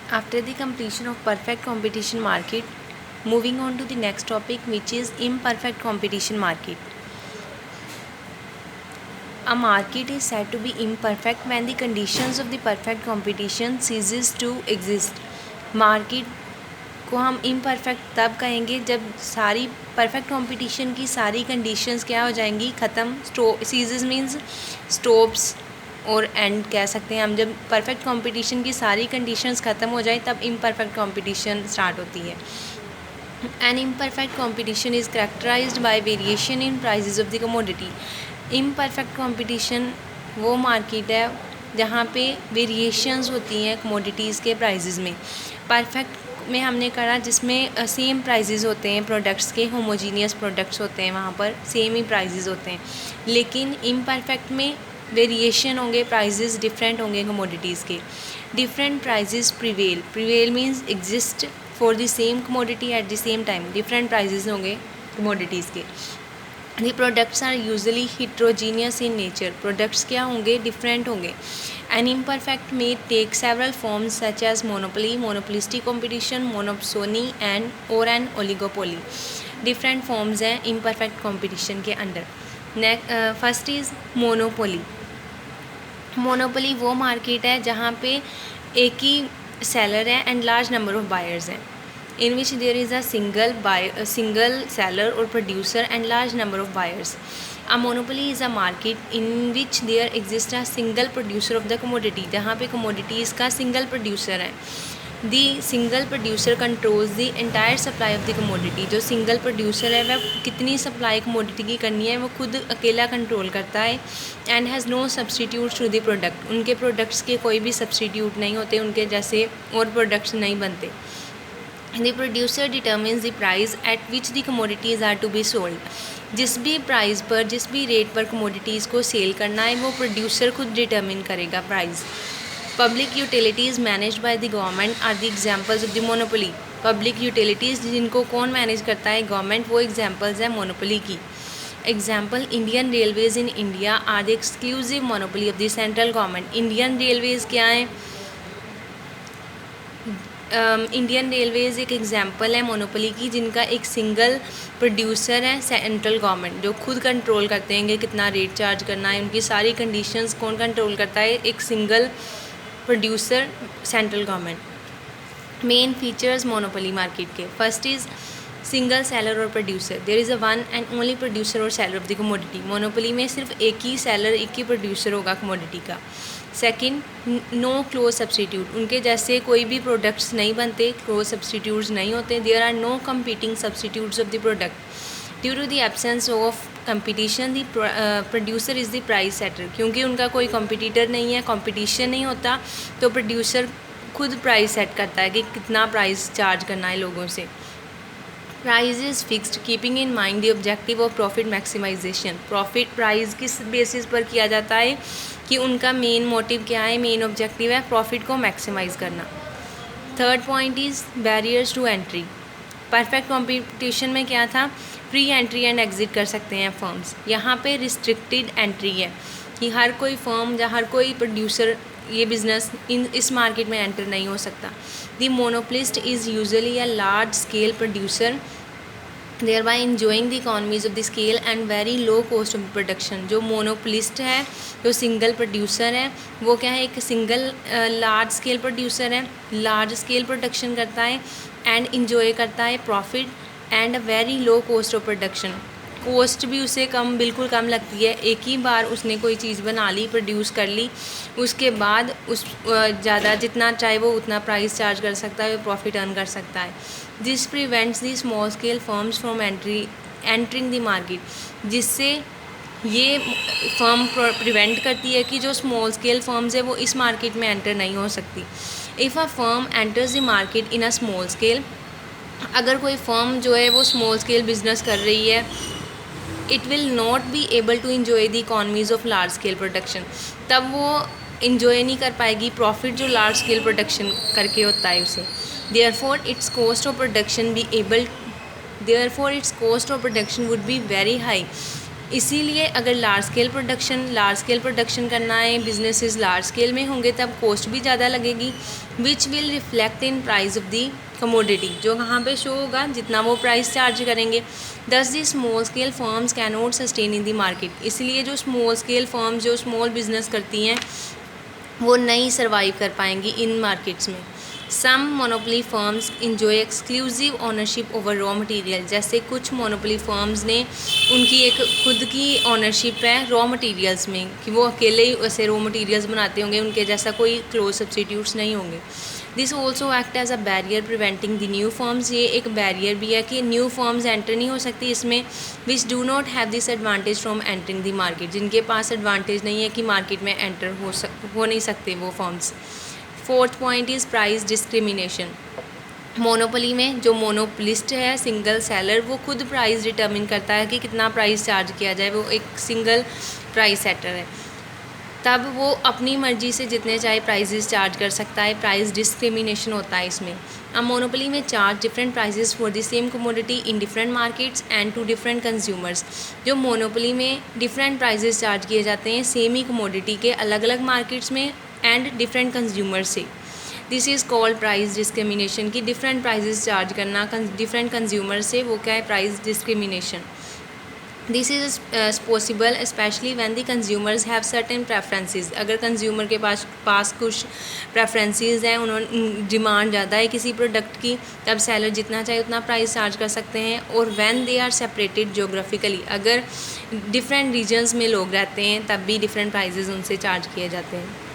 After the completion of perfect competition market, moving on to the next topic, which is imperfect competition market. A market is said to be imperfect when the conditions of the perfect competition ceases to exist. Market को हम imperfect तब कहेंगे जब सारी perfect competition की सारी conditions क्या हो जाएंगी, ख़त्म. ceases means stops और एंड कह सकते हैं हम. जब परफेक्ट कंपटीशन की सारी कंडीशंस ख़त्म हो जाए तब इम्परफेक्ट कंपटीशन स्टार्ट होती है. N imperfect competition is characterised bye variation in prices of the commodity. Imperfect competition वो मार्केट है जहाँ पे वेरिएशंस होती हैं कमोडिटीज़ के प्राइसेस में. परफेक्ट में हमने करा जिसमें सेम प्राइसेस होते हैं प्रोडक्ट्स के, होमोजीनियस प्रोडक्ट्स होते हैं, वहाँ पर सेम ही प्राइसेस होते हैं. लेकिन इम्परफेक्ट में वेरिएशन होंगे, प्राइजेस डिफरेंट होंगे कमोडिटीज़ के. Different prices prevail means exist for the same commodity at the same time. Different prices होंगे कमोडिटीज़ के. The products are usually heterogeneous in nature. Products क्या होंगे, डिफरेंट होंगे. एन इम्परफेक्ट में take several forms such as monopoly, monopolistic competition, monopsony and और an oligopoly. Different forms हैं imperfect competition के under. First is monopoly. Monopoly वो market है जहाँ पे एक ही सेलर है and large number of buyers हैं. In which there is a single seller और producer and large number of buyers. A monopoly is a market in which there exist a single producer of the commodity. जहाँ पे commodities का single producer है. The single producer controls the entire supply of the commodity. जो single producer है वह कितनी supply commodity की करनी है वो खुद अकेला कंट्रोल करता है. And has no substitute to the product. उनके प्रोडक्ट्स के कोई भी सब्सटीट्यूट नहीं होते, उनके जैसे और प्रोडक्ट्स नहीं बनते. The producer determines the price at which the commodities are to be sold. जिस भी प्राइस पर, जिस भी रेट पर कमोडिटीज़ को सेल करना है वो प्रोड्यूसर खुद डिटर्मिन करेगा price. Public utilities managed by the government are the examples of the monopoly. Public utilities जिनको कौन मैनेज करता है, गवर्नमेंट. वो एग्जांपल्स हैं मोनोपोली की. Example, Indian railways in India are the exclusive monopoly of the central government. Indian railways क्या है, Indian railways एक एग्जांपल है मोनोपोली की जिनका एक सिंगल प्रोड्यूसर है सेंट्रल गवर्नमेंट, जो खुद कंट्रोल करते हैं कि कितना रेट चार्ज करना है. उनकी सारी कंडीशंस कौन कंट्रोल करता है, एक single producer central government. Main features monopoly market के. फर्स्ट इज़ सिंगल सेलर और producer. There is a one and only producer और seller of the commodity. Monopoly में सिर्फ एक ही सेलर, एक ही प्रोड्यूसर होगा कमोडिटी का. Second, no close substitute. उनके जैसे कोई भी प्रोडक्ट्स नहीं बनते, क्लोज सब्सटीट्यूट्स नहीं होते. There are no competing substitutes of the product. Due to the absence of competition the producer is the price setter. क्योंकि उनका कोई कॉम्पिटिटर नहीं है, कंपटीशन नहीं होता, तो प्रोड्यूसर खुद प्राइस सेट करता है कि कितना प्राइस चार्ज करना है लोगों से. Price is fixed keeping in mind the objective of profit maximisation. Profit price किस बेसिस पर किया जाता है कि उनका मेन मोटिव क्या है, मेन ऑब्जेक्टिव है प्रॉफिट को मैक्सिमाइज़ करना. Third point is barriers to entry. Perfect competition में क्या था, फ्री एंट्री एंड एग्ज़िट कर सकते हैं फर्म्स. यहाँ पे रिस्ट्रिक्टेड एंट्री है कि हर कोई फर्म या हर कोई प्रोड्यूसर ये बिज़नेस इस मार्केट में एंटर नहीं हो सकता. The monopolist is usually a large scale producer thereby enjoying the economies of the scale and very low cost of production. जो मोनोपोलिस्ट है, जो सिंगल प्रोड्यूसर है, वो क्या है, एक सिंगल लार्ज स्केल प्रोड्यूसर है, लार्ज स्केल प्रोडक्शन करता है एंड इंजॉय करता है profit and very low cost of production. Cost भी उसे कम, बिल्कुल कम लगती है. एक ही बार उसने कोई चीज़ बना ली, प्रोड्यूस कर ली, उसके बाद उस ज़्यादा जितना चाहे वो उतना प्राइस चार्ज कर सकता है, प्रॉफिट अर्न कर सकता है. This prevents the small scale firms from entering the market. जिससे ये फर्म प्रिवेंट करती है कि जो स्मॉल स्केल फर्म्स है वो इस मार्केट में एंटर नहीं हो सकती. If a firm enters the market in a small scale, अगर कोई फर्म जो है वो स्मॉल स्केल बिजनेस कर रही है, it will not be able to enjoy the economies of large scale production. तब वो इन्जॉय नहीं कर पाएगी प्रॉफिट जो लार्ज स्केल प्रोडक्शन करके होता है उसे. Therefore, its cost of production would be very high. इसीलिए अगर लार्ज स्केल प्रोडक्शन करना है, बिजनेसेस लार्ज स्केल में होंगे, तब कॉस्ट भी ज़्यादा लगेगी, which will reflect in price of the commodity, जो वहाँ पे शो होगा जितना वो प्राइस चार्ज करेंगे। दस the small scale firms can not sustain in the market, इसलिए जो स्मॉल स्केल फर्म्स जो स्मॉल बिजनेस करती हैं वो नहीं सर्वाइव कर पाएंगी इन मार्केट्स में। Some monopoly firms enjoy exclusive ownership over raw material, जैसे कुछ मोनोपोली फर्म्स ने उनकी एक खुद की ऑनरशिप है रॉ मटेरियल्स में, कि वो अकेले ही ऐसे रॉ मटेरियल्स बनाते होंगे, उनके जैसा कोई क्लोज सब्सटीट्यूट्स नहीं होंगे। This also act as a barrier preventing the new firms, ये एक बैरियर भी है कि न्यू फर्म्स एंटर नहीं हो सकती इसमें, which do not have this advantage from entering the market, जिनके पास एडवांटेज नहीं है कि मार्केट में एंटर हो नहीं सकते वो firms. Fourth point is price discrimination. Monopoly में जो मोनोपोलिस्ट है, सिंगल सेलर, वो खुद प्राइस डिटर्मिन करता है कि कितना प्राइस चार्ज किया जाए, वो एक सिंगल प्राइस सेटर है, तब वो अपनी मर्जी से जितने चाहे प्राइजेस चार्ज कर सकता है। प्राइस डिस्क्रिमिनेशन होता है इसमें। अब मोनोपोली में charge different prices for the same commodity in different markets and to different consumers, जो मोनोपोली में डिफरेंट प्राइजेस चार्ज किए जाते हैं सेम ही कमोडिटी के अलग अलग मार्केट्स में एंड डिफरेंट कंज्यूमर से। This is called price discrimination, की डिफरेंट प्राइजेस चार्ज करना डिफरेंट कंज्यूमर से, वो क्या है, price discrimination. This is possible specially when the consumers have certain preferences, अगर कंज्यूमर के पास कुछ प्रेफरेंसेस हैं, उन्होंने डिमांड ज़्यादा है किसी प्रोडक्ट की, तब सेलर जितना चाहे उतना प्राइस चार्ज कर सकते हैं। और when they are separated geographically, अगर डिफरेंट रीजन्स में लोग रहते हैं तब भी डिफरेंट प्राइजेस उनसे चार्ज किए जाते हैं।